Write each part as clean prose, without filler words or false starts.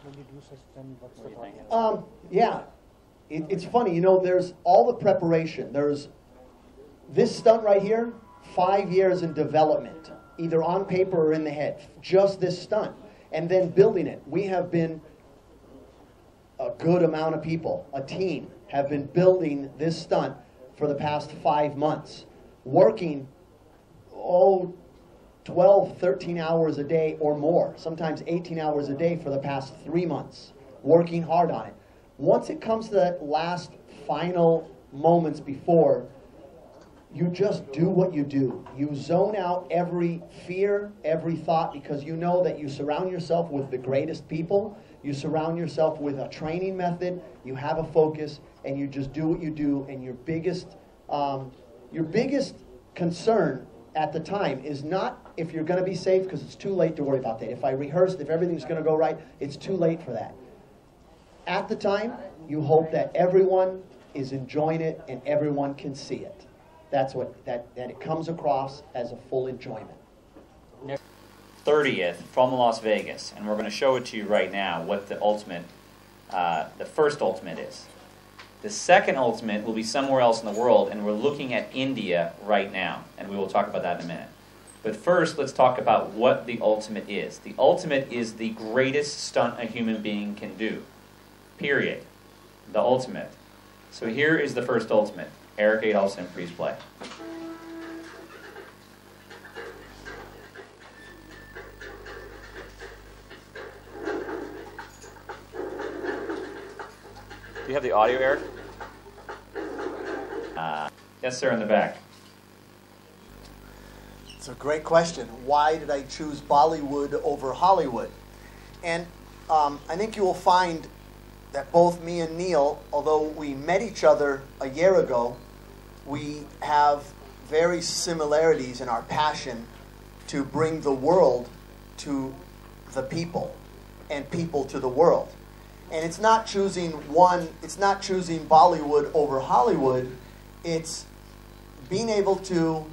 when you do such stunt? What's the What do you process? think? Yeah, it's funny, you know, there's all the preparation. There's this stunt right here, 5 years in development, either on paper or in the head, just this stunt. And then building it. We have been, a good amount of people, a team, have been building this stunt for the past 5 months, working, 12, 13 hours a day or more, sometimes 18 hours a day for the past 3 months, working hard on it. Once it comes to that last final moments before, you just do what you do. You zone out every fear, every thought, because you know that you surround yourself with the greatest people, you surround yourself with a training method, you have a focus, and you just do what you do, and your biggest concern at the time is not if you're going to be safe, because it's too late to worry about that. If I rehearsed, if everything's going to go right, it's too late for that. At the time, you hope that everyone is enjoying it and everyone can see it. That's what, that it comes across as a full enjoyment. 30th from Las Vegas, and we're going to show it to you right now what the ultimate, the first ultimate is. The second ultimate will be somewhere else in the world, and we're looking at India right now, and we will talk about that in a minute. But first, let's talk about what the ultimate is. The ultimate is the greatest stunt a human being can do. Period. The ultimate. So here is the first ultimate. Eric Adolphson, please play. Do you have the audio, Eric? Yes, sir, in the back. It's a great question. Why did I choose Bollywood over Hollywood? And I think you will find that both me and Neil, although we met each other a year ago, we have very similarities in our passion to bring the world to the people and people to the world. And it's not choosing one, it's not choosing Bollywood over Hollywood, it's being able to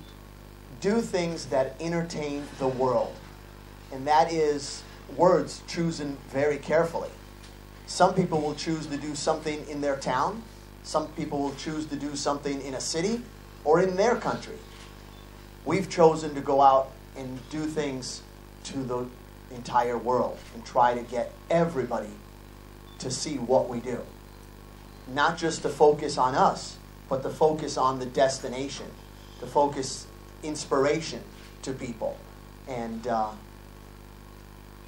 do things that entertain the world. And that is words chosen very carefully. Some people will choose to do something in their town. Some people will choose to do something in a city or in their country. We've chosen to go out and do things to the entire world and try to get everybody to see what we do. Not just to focus on us, but to focus on the destination, to focus inspiration to people. And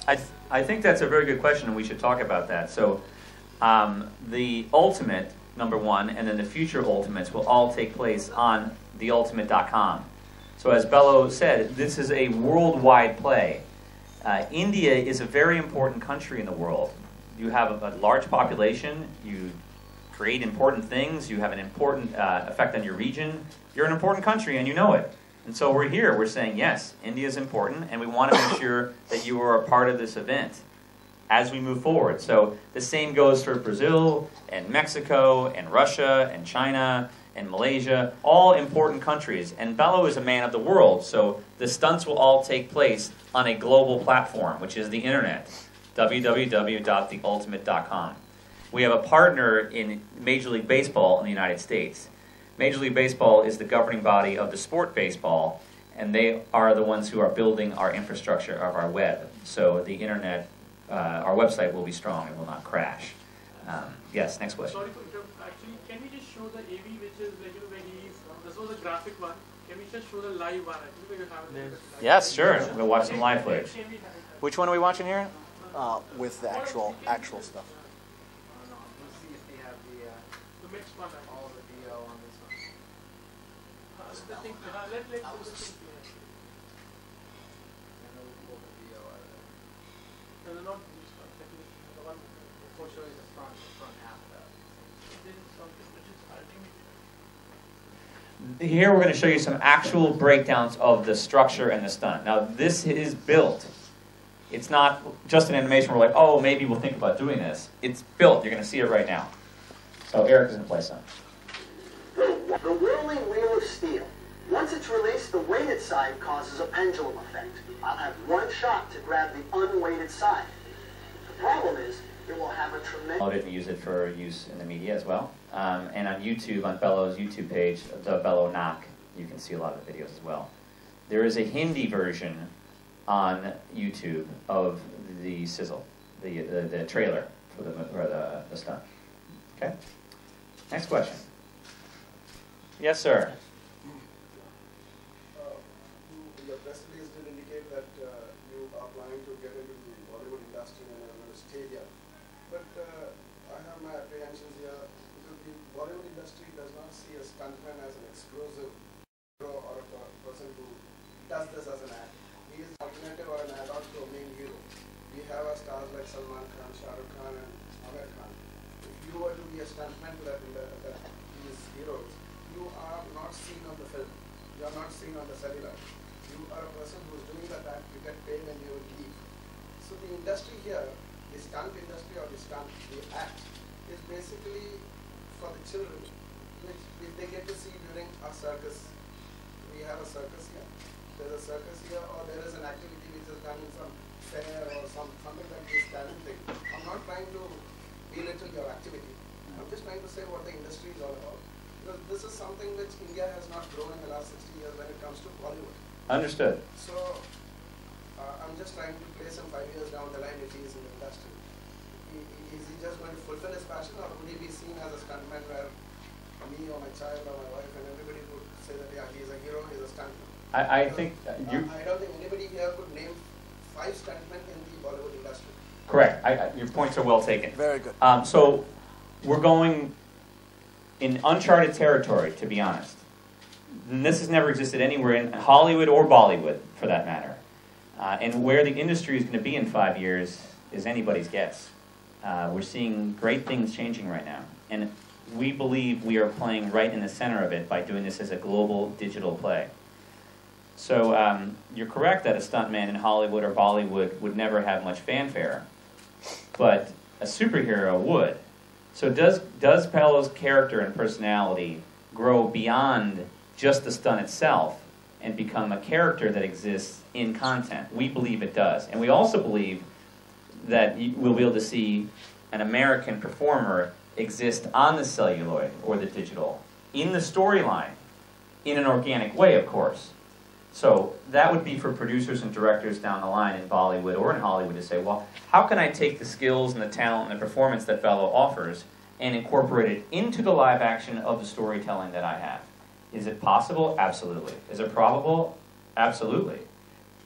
I think that's a very good question, and we should talk about that. So the ultimate, number one, and then the future ultimates will all take place on theultimate.com. So as Bello said, this is a worldwide play. India is a very important country in the world. You have a large population, you create important things, you have an important effect on your region. You're an important country and you know it. And so we're here, we're saying, yes, India is important, and we want to make sure that you are a part of this event as we move forward. So the same goes for Brazil, and Mexico, and Russia, and China, and Malaysia, all important countries. And Bello is a man of the world, so the stunts will all take place on a global platform, which is the internet, www.theultimate.com. We have a partner in Major League Baseball in the United States. Major League Baseball is the governing body of the sport baseball, and they are the ones who are building our infrastructure of our web. So the internet, our website will be strong and will not crash. Yes, next question. Sorry for interrupting. Actually, can we just show the AV, which is like, where he's, this was a graphic one. Can we just show the live one? I think we have it. Yes, sure. We'll watch some live footage. Which one are we watching here? with the actual stuff. Let's see if they have the mixed one. All the VO on this one. Let's no, not this one. The one before showing the front half of that. This is something which is ultimate. Here we're going to show you some actual breakdowns of the structure and the stunt. Now this is built. It's not just an animation where we're like, oh, maybe we'll think about doing this. It's built. You're going to see it right now. So Eric is going to play some. The whirling wheel of steel. Once it's released, the weighted side causes a pendulum effect. I'll have one shot to grab the unweighted side. The problem is, It will have a tremendous... Download it and use it for use in the media as well. And on YouTube, on Bello's YouTube page, the Bello Nock, you can see a lot of the videos as well. There is a Hindi version on YouTube of the sizzle, the trailer for the stunt. Okay? Next question. Yes, sir. Your press release did indicate that you are planning to get into the Bollywood industry and you're going to stay here. But I have my apprehensions here because the Bollywood industry does not see a stuntman as an exclusive hero or a person who does this as an act. He is an alternative or an add-on to a main hero. We have our stars like Salman Khan, Shah Rukh Khan, and Amir Khan. If you were to be a stuntman to these heroes, you are not seen on the film. You are not seen on the cellular. You are a person who is doing that act, you get paid and you will leave. So the industry here, the stunt industry or the act, is basically for the children, which they get to see during a circus. We have a circus here. There's a circus here, or there is an activity which is done in some fair or something like this talent thing. I'm not trying to belittle your activity. I'm just trying to say what the industry is all about. Because this is something which India has not grown in the last 60 years when it comes to Bollywood. Understood. So, I'm just trying to place him 5 years down the line if he is in the industry. Is he just going to fulfill his passion, or would he be seen as a stuntman where me or my child or my wife and everybody would say that, yeah, he's a hero, he's a stuntman? I think you... I don't think anybody here could name 5 stuntmen in the Bollywood industry. Correct. Your points are well taken. Very good. So we're going in uncharted territory, to be honest. And this has never existed anywhere in Hollywood or Bollywood, for that matter. And where the industry is going to be in 5 years is anybody's guess. We're seeing great things changing right now. And we believe we are playing right in the center of it by doing this as a global digital play. So you're correct that a stuntman in Hollywood or Bollywood would never have much fanfare, but a superhero would. So does Bello's character and personality grow beyond just the stunt itself and become a character that exists in content? We believe it does. And we also believe that we'll be able to see an American performer exist on the celluloid or the digital, in the storyline, in an organic way, of course. So that would be for producers and directors down the line in Bollywood or in Hollywood to say, well, how can I take the skills and the talent and the performance that Bello offers and incorporate it into the live action of the storytelling that I have? Is it possible? Absolutely. Is it probable? Absolutely.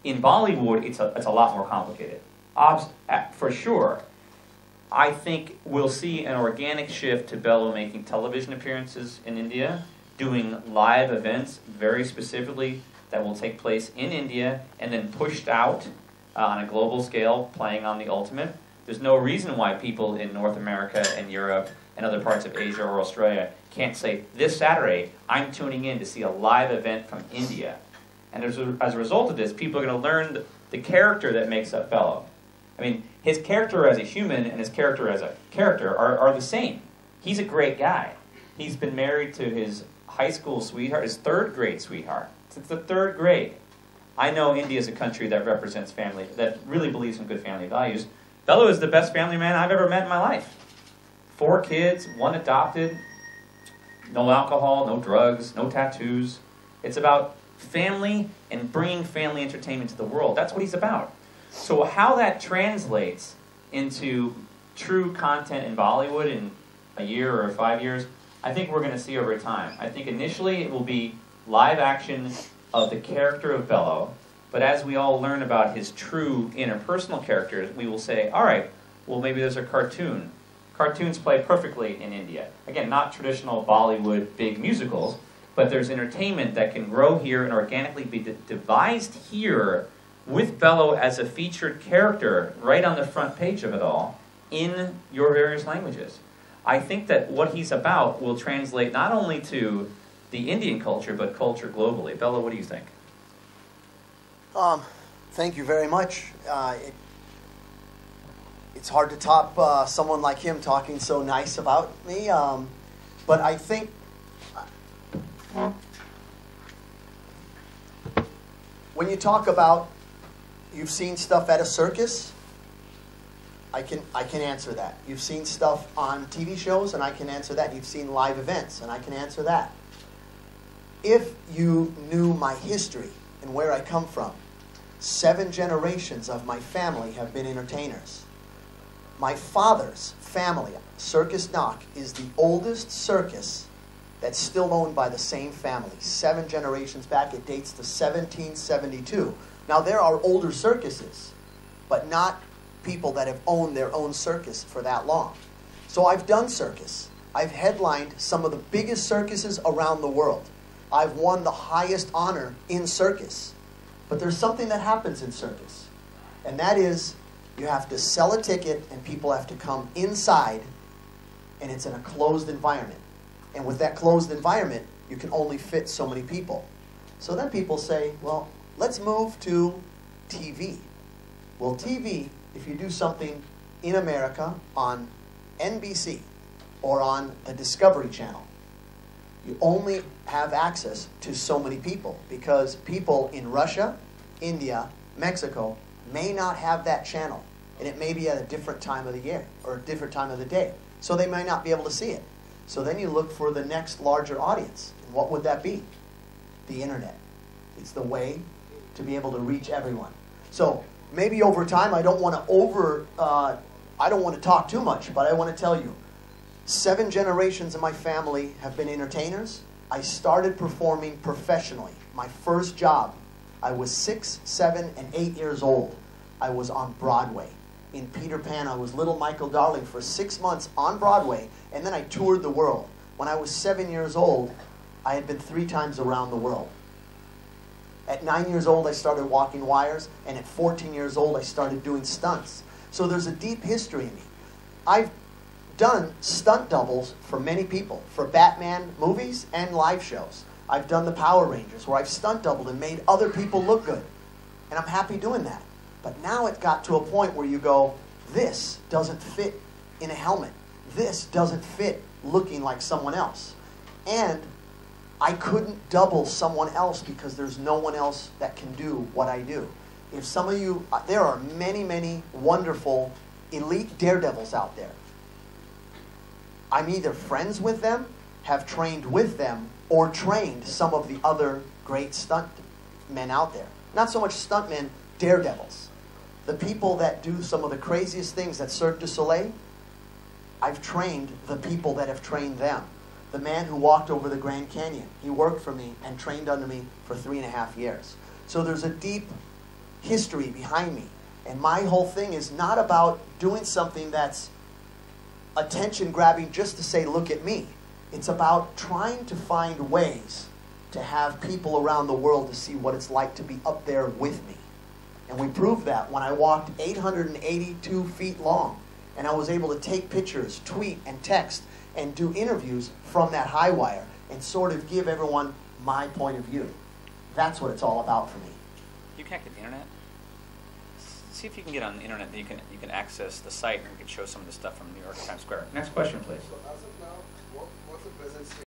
In Bollywood, it's a lot more complicated. For sure. I think we'll see an organic shift to Bello making television appearances in India, doing live events very specifically that will take place in India and then pushed out on a global scale, playing on the Ultimate. There's no reason why people in North America and Europe and other parts of Asia or Australia can't say, this Saturday, I'm tuning in to see a live event from India. And as a result of this, people are going to learn the character that makes up Bello. I mean, his character as a human and his character as a character are the same. He's a great guy. He's been married to his high school sweetheart, his third grade sweetheart, since the 3rd grade. I know India is a country that represents family, that really believes in good family values. Bello is the best family man I've ever met in my life. 4 kids, 1 adopted, no alcohol, no drugs, no tattoos. It's about family and bringing family entertainment to the world. That's what he's about. So how that translates into true content in Bollywood in a year or 5 years, I think we're going to see over time. I think initially it will be live action of the character of Bello, but as we all learn about his true interpersonal characters, we will say, all right, well maybe there's a cartoon. Cartoons play perfectly in India. Again, not traditional Bollywood big musicals, but there's entertainment that can grow here and organically be devised here with Bello as a featured character right on the front page of it all in your various languages. I think that what he's about will translate not only to the Indian culture, but culture globally. Bello, what do you think? Thank you very much. It's hard to top someone like him talking so nice about me, but I think when you talk about you've seen stuff at a circus, I can answer that. You've seen stuff on TV shows, and I can answer that. You've seen live events, and I can answer that. If you knew my history and where I come from, 7 generations of my family have been entertainers. My father's family, Circus Nock, is the oldest circus that's still owned by the same family. 7 generations back, it dates to 1772. Now, there are older circuses, but not people that have owned their own circus for that long. So I've done circus. I've headlined some of the biggest circuses around the world. I've won the highest honor in circus. But there's something that happens in circus, and that is you have to sell a ticket and people have to come inside, and it's in a closed environment. And with that closed environment, you can only fit so many people. So then people say, well, let's move to TV. Well, TV, if you do something in America on NBC or on the Discovery Channel, you only have access to so many people because people in Russia, India, Mexico may not have that channel. And it may be at a different time of the year or a different time of the day. So they may not be able to see it. So then you look for the next larger audience. And what would that be? The internet. It's the way to be able to reach everyone. So maybe over time, I don't want to talk too much, but I want to tell you, 7 generations of my family have been entertainers. I started performing professionally. My first job, I was 6, 7, and 8 years old. I was on Broadway. In Peter Pan, I was little Michael Darling for 6 months on Broadway, and then I toured the world. When I was 7 years old, I had been 3 times around the world. At 9 years old, I started walking wires, and at 14 years old, I started doing stunts. So there's a deep history in me. I've done stunt doubles for many people, for Batman movies and live shows. I've done the Power Rangers, where I've stunt doubled and made other people look good. And I'm happy doing that. But now it got to a point where you go, this doesn't fit in a helmet. This doesn't fit looking like someone else. And I couldn't double someone else because there's no one else that can do what I do. If some of you, there are many, many wonderful elite daredevils out there. I'm either friends with them, have trained with them, or trained some of the other great stunt men out there. Not so much stuntmen, daredevils. The people that do some of the craziest things at Cirque du Soleil, I've trained the people that have trained them. The man who walked over the Grand Canyon, he worked for me and trained under me for 3.5 years. So there's a deep history behind me. And my whole thing is not about doing something that's attention grabbing just to say, look at me. It's about trying to find ways to have people around the world to see what it's like to be up there with me. And we proved that when I walked 882 feet long, and I was able to take pictures, tweet, and text, and do interviews from that high wire, and sort of give everyone my point of view. That's what it's all about for me. You can't get the internet? See if you can get on the internet that you can access the site and you can show some of the stuff from New York Times Square. Next question, please. So as of now, what's the present state?